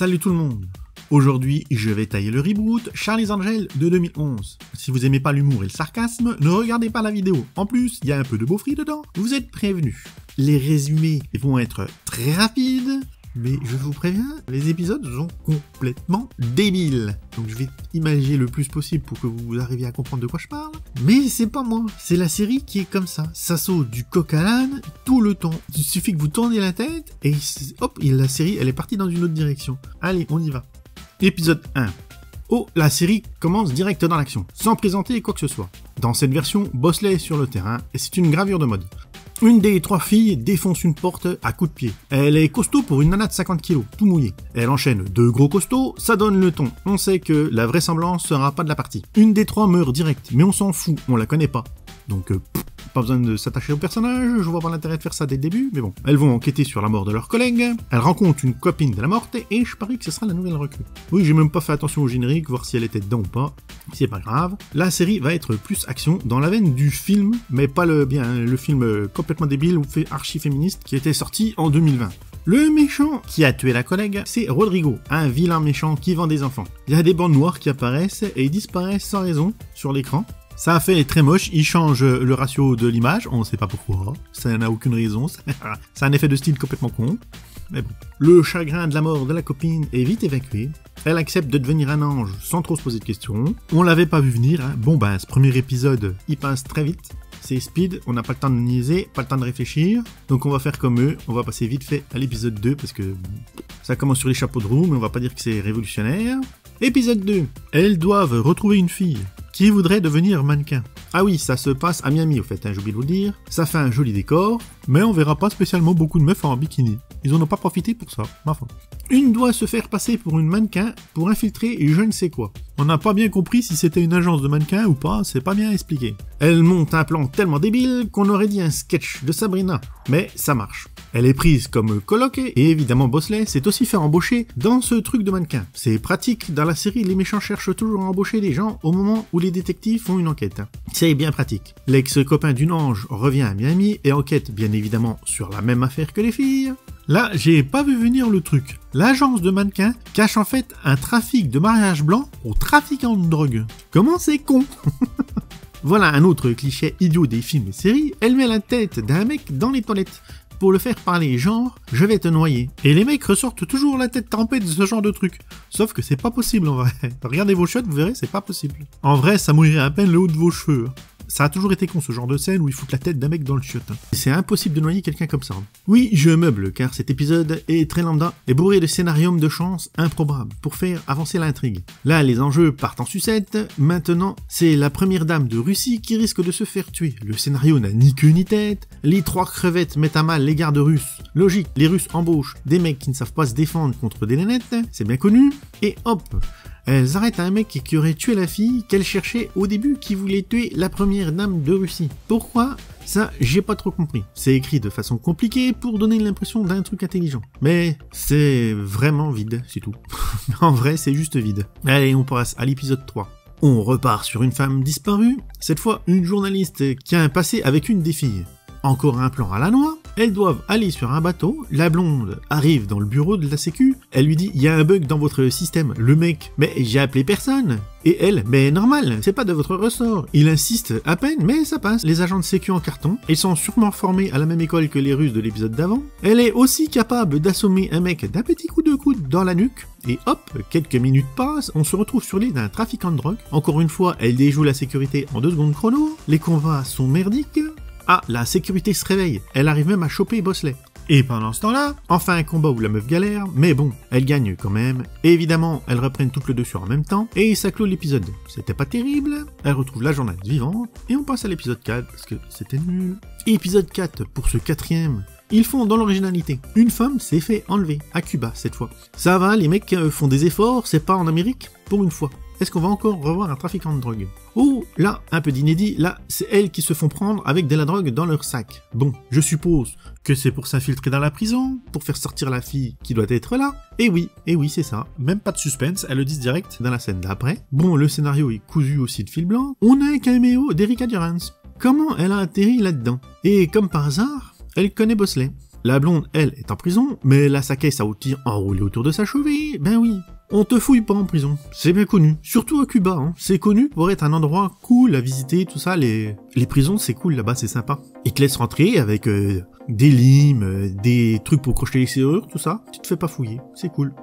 Salut tout le monde. Aujourd'hui, je vais tailler le reboot Charlie's Angels de 2011. Si vous aimez pas l'humour et le sarcasme, ne regardez pas la vidéo. En plus, il y a un peu de beaufry dedans. Vous êtes prévenus. Les résumés vont être très rapides, mais je vous préviens, les épisodes sont complètement débiles. Donc je vais imaginer le plus possible pour que vous arriviez à comprendre de quoi je parle. Mais c'est pas moi, c'est la série qui est comme ça. Ça saute du coq à l'âne tout le temps. Il suffit que vous tournez la tête et hop, la série elle est partie dans une autre direction. Allez, on y va. Épisode 1. Oh, la série commence direct dans l'action, sans présenter quoi que ce soit. Dans cette version, Bosley est sur le terrain, et c'est une gravure de mode. Une des trois filles défonce une porte à coups de pied. Elle est costaud pour une nana de 50 kg, tout mouillé. Elle enchaîne deux gros costauds, ça donne le ton. On sait que la vraisemblance sera pas de la partie. Une des trois meurt direct, mais on s'en fout, on la connaît pas. Donc, pas besoin de s'attacher au personnage, je vois pas l'intérêt de faire ça dès le début, mais bon. Elles vont enquêter sur la mort de leur collègue, elles rencontrent une copine de la morte, et je parie que ce sera la nouvelle recrue. Oui, j'ai même pas fait attention au générique, voir si elle était dedans ou pas, c'est pas grave. La série va être plus action, dans la veine du film, mais pas le film complètement débile ou archi-féministe qui était sorti en 2020. Le méchant qui a tué la collègue, c'est Rodrigo, un vilain méchant qui vend des enfants. Il y a des bandes noires qui apparaissent et ils disparaissent sans raison sur l'écran. Ça a fait très moche, il change le ratio de l'image, on ne sait pas pourquoi, ça n'a aucune raison, c'est un effet de style complètement con, mais bon. Le chagrin de la mort de la copine est vite évacué, elle accepte de devenir un ange sans trop se poser de questions, on l'avait pas vu venir, hein. Bon ce premier épisode, il passe très vite, c'est speed, on n'a pas le temps de niaiser, pas le temps de réfléchir, donc on va faire comme eux, on va passer vite fait à l'épisode 2, parce que ça commence sur les chapeaux de roue, mais on va pas dire que c'est révolutionnaire. Épisode 2, elles doivent retrouver une fille qui voudrait devenir mannequin. Ah oui, ça se passe à Miami au fait, hein, j'ai oublié de vous le dire. Ça fait un joli décor, mais on verra pas spécialement beaucoup de meufs en bikini. Ils en ont pas profité pour ça, ma foi. Une doit se faire passer pour une mannequin pour infiltrer je ne sais quoi. On n'a pas bien compris si c'était une agence de mannequins ou pas, c'est pas bien expliqué. Elle monte un plan tellement débile qu'on aurait dit un sketch de Sabrina, mais ça marche. Elle est prise comme coloc et évidemment Bosley s'est aussi fait embaucher dans ce truc de mannequin. C'est pratique, dans la série les méchants cherchent toujours à embaucher des gens au moment où les détectives font une enquête. C'est bien pratique. L'ex-copain d'une ange revient à Miami et enquête bien évidemment sur la même affaire que les filles. Là, j'ai pas vu venir le truc. L'agence de mannequins cache en fait un trafic de mariage blanc aux trafiquants de drogue. Comment c'est con? Voilà un autre cliché idiot des films et séries, elle met la tête d'un mec dans les toilettes pour le faire parler genre « je vais te noyer ». Et les mecs ressortent toujours la tête trempée de ce genre de truc. Sauf que c'est pas possible en vrai. Regardez vos chiottes, vous verrez, c'est pas possible. En vrai, ça mouillerait à peine le haut de vos cheveux. Ça a toujours été con ce genre de scène où ils foutent la tête d'un mec dans le chiotte. C'est impossible de noyer quelqu'un comme ça. Oui, je meuble car cet épisode est très lambda et bourré de scénarium de chance improbables pour faire avancer l'intrigue. Là, les enjeux partent en sucette. Maintenant, c'est la première dame de Russie qui risque de se faire tuer. Le scénario n'a ni queue ni tête. Les trois crevettes mettent à mal les gardes russes. Logique, les Russes embauchent des mecs qui ne savent pas se défendre contre des nénettes, c'est bien connu. Et hop, elles arrêtent un mec qui aurait tué la fille qu'elles cherchaient au début qui voulait tuer la première dame de Russie. Pourquoi? Ça, j'ai pas trop compris. C'est écrit de façon compliquée pour donner l'impression d'un truc intelligent. Mais c'est vraiment vide, c'est tout. En vrai, c'est juste vide. Allez, on passe à l'épisode 3. On repart sur une femme disparue, cette fois une journaliste qui a un passé avec une des filles. Encore un plan à la noix, elles doivent aller sur un bateau, la blonde arrive dans le bureau de la sécu, elle lui dit « il y a un bug dans votre système ». Le mec « mais j'ai appelé personne ». Et elle « mais normal, c'est pas de votre ressort ». Il insiste à peine, mais ça passe. Les agents de sécu en carton, ils sont sûrement formés à la même école que les Russes de l'épisode d'avant. Elle est aussi capable d'assommer un mec d'un petit coup de coude dans la nuque. Et hop, quelques minutes passent, on se retrouve sur l'île d'un trafiquant de drogue. Encore une fois, elle déjoue la sécurité en 2 secondes chrono. Les combats sont merdiques. Ah, la sécurité se réveille, elle arrive même à choper Bosley. Et pendant ce temps-là, enfin un combat où la meuf galère, mais bon, elle gagne quand même. Et évidemment, elles reprennent toutes le dessus en même temps, et ça clôt l'épisode. C'était pas terrible, elle retrouve la journaliste vivante, et on passe à l'épisode 4, parce que c'était nul. Épisode 4, pour ce 4e, ils font dans l'originalité. Une femme s'est fait enlever, à Cuba cette fois. Ça va, les mecs font des efforts, c'est pas en Amérique, pour une fois. Est-ce qu'on va encore revoir un trafiquant de drogue? Oh, là, un peu d'inédit, là, c'est elles qui se font prendre avec de la drogue dans leur sac. Bon, je suppose que c'est pour s'infiltrer dans la prison, pour faire sortir la fille qui doit être là. Et oui, c'est ça. Même pas de suspense, elles le disent direct dans la scène d'après. Bon, le scénario est cousu aussi de fil blanc. On a un caméo d'Erika Durance. Comment elle a atterri là-dedans? Et comme par hasard, elle connaît Bosley. La blonde, elle, est en prison, mais elle a sa caisse à outils enroulée autour de sa cheville. Ben oui, on te fouille pas en prison. C'est bien connu. Surtout à Cuba, hein. C'est connu pour être un endroit cool à visiter, tout ça. Les prisons, c'est cool là-bas, c'est sympa. Ils te laissent rentrer avec des limes, des trucs pour crocheter les serrures, tout ça. Tu te fais pas fouiller, c'est cool.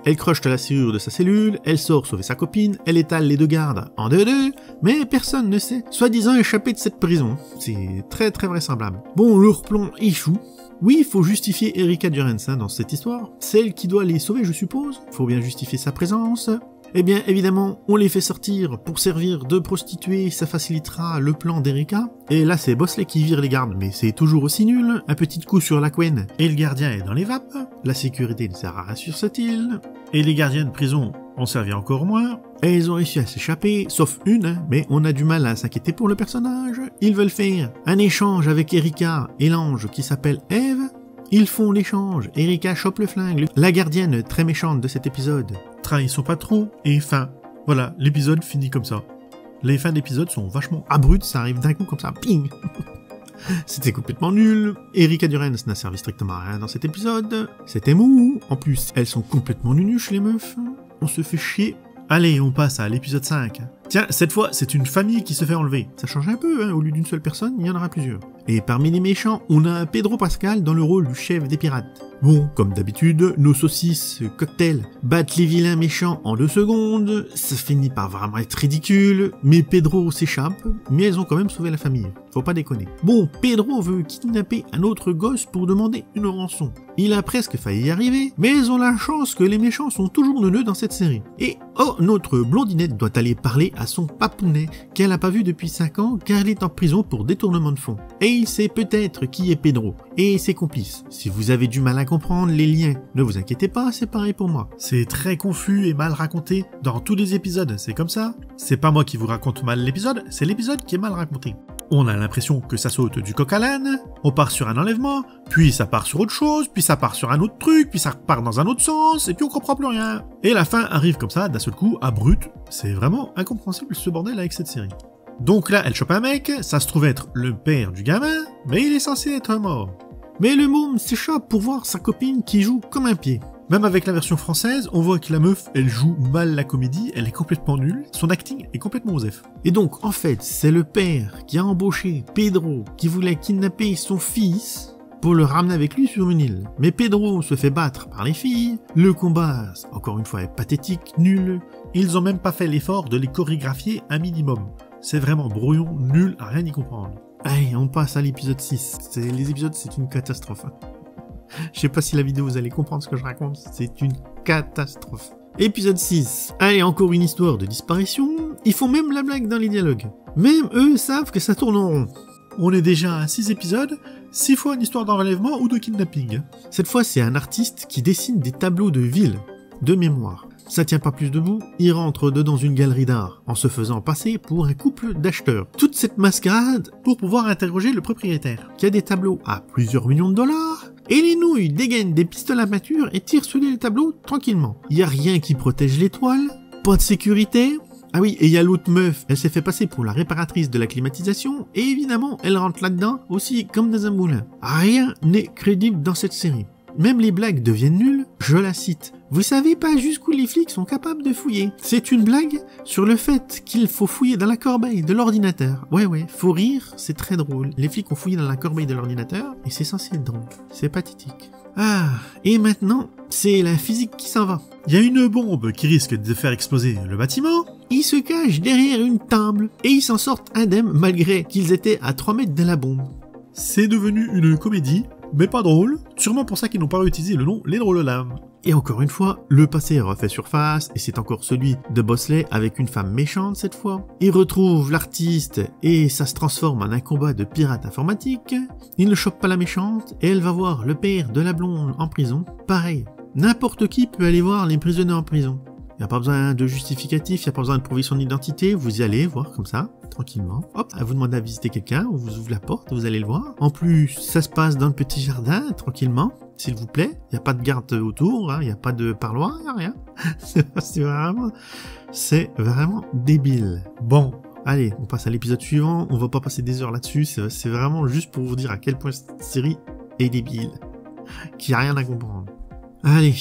Elle crochete la serrure de sa cellule, elle sort sauver sa copine, elle étale les deux gardes en 2-2, mais personne ne sait, soi-disant échapper de cette prison. C'est très très vraisemblable. Bon, leur plan échoue. Oui, il faut justifier Erika Durance dans cette histoire. Celle qui doit les sauver, je suppose. Faut bien justifier sa présence. Eh bien, évidemment, on les fait sortir pour servir de prostituées, ça facilitera le plan d'Erika. Et là, c'est Bosley qui vire les gardes, mais c'est toujours aussi nul. Un petit coup sur la couenne, et le gardien est dans les vapes. La sécurité ne sert à rien sur cette île. Et les gardiens de prison ont servi encore moins. Et ils ont réussi à s'échapper, sauf une, mais on a du mal à s'inquiéter pour le personnage. Ils veulent faire un échange avec Erika et l'ange qui s'appelle Eve. Ils font l'échange, Erika chope le flingue, la gardienne très méchante de cet épisode trahit son patron, et fin. Voilà, l'épisode finit comme ça. Les fins d'épisode sont vachement abruptes, ça arrive d'un coup comme ça, ping. C'était complètement nul, Erika Durance n'a servi strictement à rien dans cet épisode, c'était mou, en plus elles sont complètement nunuches les meufs, on se fait chier. Allez, on passe à l'épisode 5. Tiens, cette fois, c'est une famille qui se fait enlever. Ça change un peu, hein, au lieu d'une seule personne, il y en aura plusieurs. Et parmi les méchants, on a un Pedro Pascal dans le rôle du chef des pirates. Bon, comme d'habitude, nos saucisses cocktails battent les vilains méchants en 2 secondes, ça finit par vraiment être ridicule, mais Pedro s'échappe, mais elles ont quand même sauvé la famille. Faut pas déconner. Bon, Pedro veut kidnapper un autre gosse pour demander une rançon. Il a presque failli y arriver, mais ils ont la chance que les méchants sont toujours neuneux dans cette série. Et oh, notre blondinette doit aller parler à son papounet, qu'elle n'a pas vu depuis 5 ans, car elle est en prison pour détournement de fonds. Et il sait peut-être qui est Pedro, et ses complices. Si vous avez du mal à comprendre les liens, ne vous inquiétez pas, c'est pareil pour moi. C'est très confus et mal raconté. Dans tous les épisodes, c'est comme ça. C'est pas moi qui vous raconte mal l'épisode, c'est l'épisode qui est mal raconté. On a l'impression que ça saute du coq à l'âne, on part sur un enlèvement, puis ça part sur autre chose, puis ça part sur un autre truc, puis ça repart dans un autre sens, et puis on comprend plus rien. Et la fin arrive comme ça, d'un seul coup, abrupte. C'est vraiment incompréhensible ce bordel avec cette série. Donc là, elle chope un mec, ça se trouve être le père du gamin, mais il est censé être mort. Mais le môme s'échappe pour voir sa copine qui joue comme un pied. Même avec la version française, on voit que la meuf, elle joue mal la comédie, elle est complètement nulle, son acting est complètement osef. Et donc, en fait, c'est le père qui a embauché Pedro, qui voulait kidnapper son fils pour le ramener avec lui sur une île. Mais Pedro se fait battre par les filles, le combat, encore une fois, est pathétique, nul, ils ont même pas fait l'effort de les chorégraphier un minimum. C'est vraiment brouillon, nul, à rien y comprendre. Allez, on passe à l'épisode 6. Les épisodes, c'est une catastrophe. Je sais pas si la vidéo vous allez comprendre ce que je raconte, c'est une catastrophe. Épisode 6. Allez, encore une histoire de disparition. Ils font même la blague dans les dialogues. Même eux savent que ça tourne en rond. On est déjà à 6 épisodes, 6 fois une histoire d'enlèvement ou de kidnapping. Cette fois, c'est un artiste qui dessine des tableaux de ville, de mémoire. Ça tient pas plus debout, il rentre dans une galerie d'art, en se faisant passer pour un couple d'acheteurs. Toute cette mascarade pour pouvoir interroger le propriétaire, qui a des tableaux à plusieurs millions de dollars, et les nouilles dégainent des pistolets à peinture et tirent sur les tableaux tranquillement. Y a rien qui protège les toiles, pas de sécurité. Ah oui, et il y a l'autre meuf, elle s'est fait passer pour la réparatrice de la climatisation, et évidemment, elle rentre là-dedans aussi comme dans un moulin. Rien n'est crédible dans cette série. Même les blagues deviennent nulles, je la cite. Vous savez pas jusqu'où les flics sont capables de fouiller. C'est une blague sur le fait qu'il faut fouiller dans la corbeille de l'ordinateur. Ouais, faut rire, c'est très drôle. Les flics ont fouillé dans la corbeille de l'ordinateur, et c'est censé être drôle. C'est pathétique. Ah, et maintenant, c'est la physique qui s'en va. Il y a une bombe qui risque de faire exploser le bâtiment. Ils se cachent derrière une table, et ils s'en sortent indemnes malgré qu'ils étaient à 3 mètres de la bombe. C'est devenu une comédie, mais pas drôle, sûrement pour ça qu'ils n'ont pas réutilisé le nom Les Drôles Dames. Et encore une fois, le passé refait surface, et c'est encore celui de Bosley avec une femme méchante cette fois. Il retrouve l'artiste, et ça se transforme en un combat de pirates informatiques. Il ne chope pas la méchante, et elle va voir le père de la blonde en prison. Pareil, n'importe qui peut aller voir les prisonniers en prison. Il n'y a pas besoin de justificatif, il n'y a pas besoin de prouver son identité, vous y allez voir comme ça, tranquillement. Hop, vous demandez à visiter quelqu'un, on vous ouvre la porte, vous allez le voir. En plus, ça se passe dans le petit jardin, tranquillement, s'il vous plaît. Il n'y a pas de garde autour, il n'y a pas de parloir, il n'y a rien. C'est vraiment débile. Bon, allez, on passe à l'épisode suivant, on va pas passer des heures là-dessus, c'est vraiment juste pour vous dire à quel point cette série est débile. qui a rien à comprendre. Allez,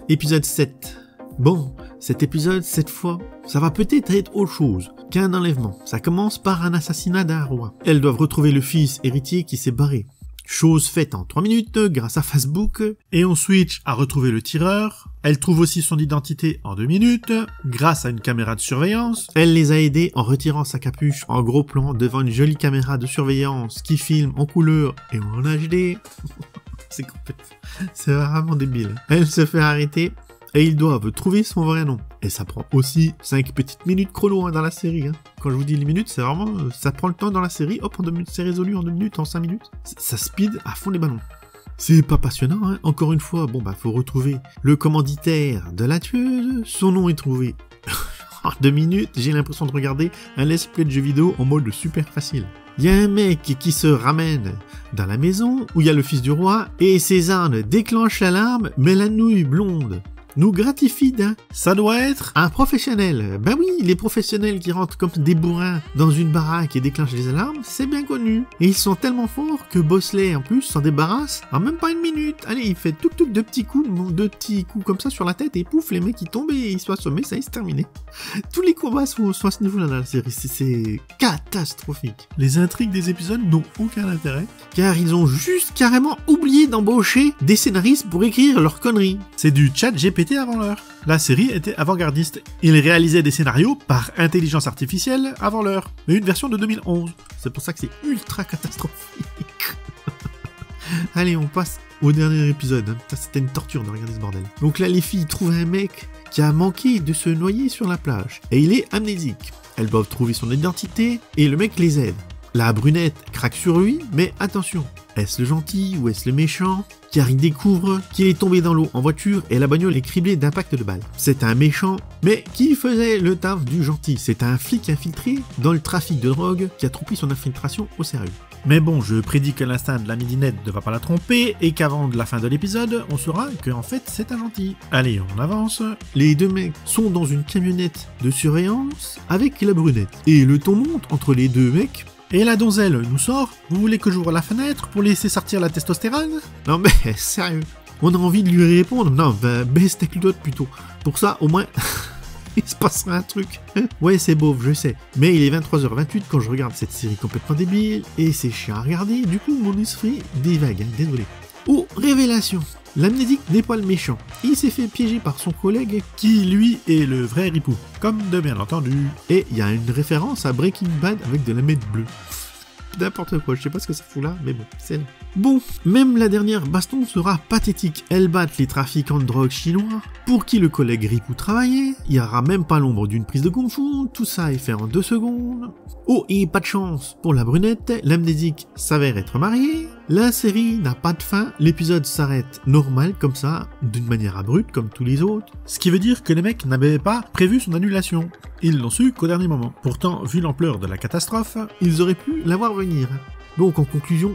épisode 7. Bon, cet épisode, cette fois, ça va peut-être être autre chose qu'un enlèvement. Ça commence par un assassinat d'un roi. Elles doivent retrouver le fils héritier qui s'est barré. Chose faite en 3 minutes grâce à Facebook. Et on switch à retrouver le tireur. Elle trouve aussi son identité en 2 minutes grâce à une caméra de surveillance. Elle les a aidés en retirant sa capuche en gros plan devant une jolie caméra de surveillance qui filme en couleur et en HD. C'est vraiment débile. Elle se fait arrêter et ils doivent trouver son vrai nom. Et ça prend aussi 5 petites minutes chrono dans la série. Quand je vous dis les minutes, c'est vraiment... ça prend le temps dans la série. Hop, en 2 minutes, c'est résolu en 2 minutes, en 5 minutes. Ça speed à fond les ballons. C'est pas passionnant, hein. Encore une fois, faut retrouver le commanditaire de la tueuse. Son nom est trouvé. En 2 minutes, j'ai l'impression de regarder un let's play de jeu vidéo en mode super facile. Il y a un mec qui se ramène dans la maison où il y a le fils du roi et Cézanne déclenche l'alarme, mais la nouille blonde nous gratifie d'un. Ça doit être un professionnel. Ben oui, les professionnels qui rentrent comme des bourrins dans une baraque et déclenchent les alarmes, c'est bien connu. Et ils sont tellement forts que Bosley, en plus, s'en débarrasse en même pas 1 minute. Allez, il fait tout de petits coups comme ça sur la tête et pouf, les mecs ils tombent et ils sont assommés, ça y est, c'est terminé. Tous les combats sont à ce niveau-là dans la série, c'est catastrophique. Les intrigues des épisodes n'ont aucun intérêt, car ils ont juste carrément oublié d'embaucher des scénaristes pour écrire leurs conneries. C'est du chat GPT avant l'heure. La série était avant-gardiste. Ils réalisaient des scénarios par intelligence artificielle avant l'heure. Mais une version de 2011. C'est pour ça que c'est ultra catastrophique. Allez, on passe au dernier épisode. Ça, c'était une torture de regarder ce bordel. Donc là, les filles trouvent un mec qui a manqué de se noyer sur la plage. Et il est amnésique. Elles doivent trouver son identité et le mec les aide. La brunette craque sur lui, mais attention, est-ce le gentil ou est-ce le méchant? Car il découvre qu'il est tombé dans l'eau en voiture et la bagnole est criblée d'impacts de balles. C'est un méchant, mais qui faisait le taf du gentil. C'est un flic infiltré dans le trafic de drogue qui a trop pris son infiltration au sérieux. Mais bon, je prédis que l'instinct de la midinette ne va pas la tromper et qu'avant de la fin de l'épisode, on saura que en fait c'est un gentil. Allez, on avance. Les 2 mecs sont dans une camionnette de surveillance avec la brunette. Et le ton monte entre les 2 mecs. Et la donzelle nous sort. Vous voulez que j'ouvre la fenêtre pour laisser sortir la testostérone? Non mais sérieux, on a envie de lui répondre. Non, baisse tes culottes plutôt. Pour ça, au moins, il se passera un truc. Ouais, c'est beauf, je sais. Mais il est 23h28 quand je regarde cette série complètement débile. Et c'est chiant à regarder. Du coup, mon esprit divague, désolé. Oh, révélation. L'amnésique n'est pas le méchant. Il s'est fait piéger par son collègue qui, lui, est le vrai ripou. Comme de bien entendu. Et il y a une référence à Breaking Bad avec de la mèche bleue. N'importe quoi, je sais pas ce que ça fout là, mais bon, c'est là. Bon, même la dernière baston sera pathétique. Elles battent les trafiquants de drogue chinois, pour qui le collègue Ripou travaillait. Il y aura même pas l'ombre d'une prise de gonfon, tout ça est fait en 2 secondes. Oh, et pas de chance pour la brunette, l'amnésique s'avère être mariée. La série n'a pas de fin, l'épisode s'arrête normal comme ça, d'une manière abrupte comme tous les autres. Ce qui veut dire que les mecs n'avaient pas prévu son annulation. Ils l'ont su qu'au dernier moment. Pourtant, vu l'ampleur de la catastrophe, ils auraient pu la voir venir. Donc en conclusion,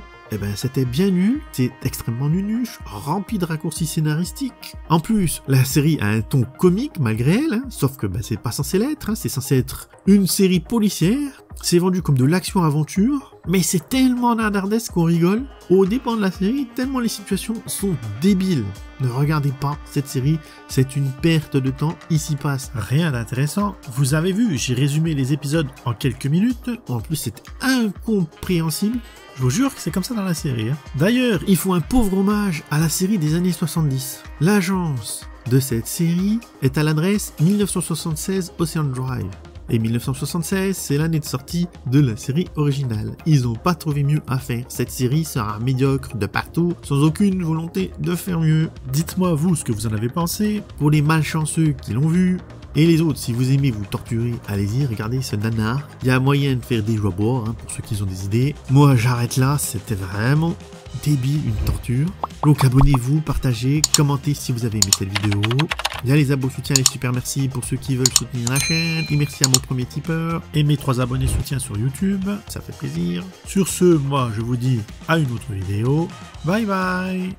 c'était bien nul, c'est extrêmement nunuche, rempli de raccourcis scénaristiques. En plus, la série a un ton comique malgré elle, sauf que c'est pas censé l'être, c'est censé être une série policière. C'est vendu comme de l'action-aventure, mais c'est tellement nardardesque qu'on rigole. Au dépend de la série, tellement les situations sont débiles. Ne regardez pas cette série, c'est une perte de temps, il s'y passe rien d'intéressant. Vous avez vu, j'ai résumé les épisodes en quelques minutes, en plus c'est incompréhensible. Je vous jure que c'est comme ça dans la série. D'ailleurs, il faut un pauvre hommage à la série des années 70. L'agence de cette série est à l'adresse 1976 Ocean Drive. Et 1976, c'est l'année de sortie de la série originale. Ils n'ont pas trouvé mieux à faire. Cette série sera médiocre de partout, sans aucune volonté de faire mieux. Dites-moi vous ce que vous en avez pensé. Pour les malchanceux qui l'ont vu, et les autres, si vous aimez vous torturer, allez-y, regardez ce nanar. Il y a moyen de faire des joies boire, pour ceux qui ont des idées. Moi, j'arrête là, c'était vraiment débile, une torture. Donc abonnez-vous, partagez, commentez si vous avez aimé cette vidéo. Il y a les abos soutiens, les super merci pour ceux qui veulent soutenir la chaîne. Et merci à mon premier tipeur. Et mes 3 abonnés soutiens sur YouTube, ça fait plaisir. Sur ce, moi je vous dis à une autre vidéo. Bye bye.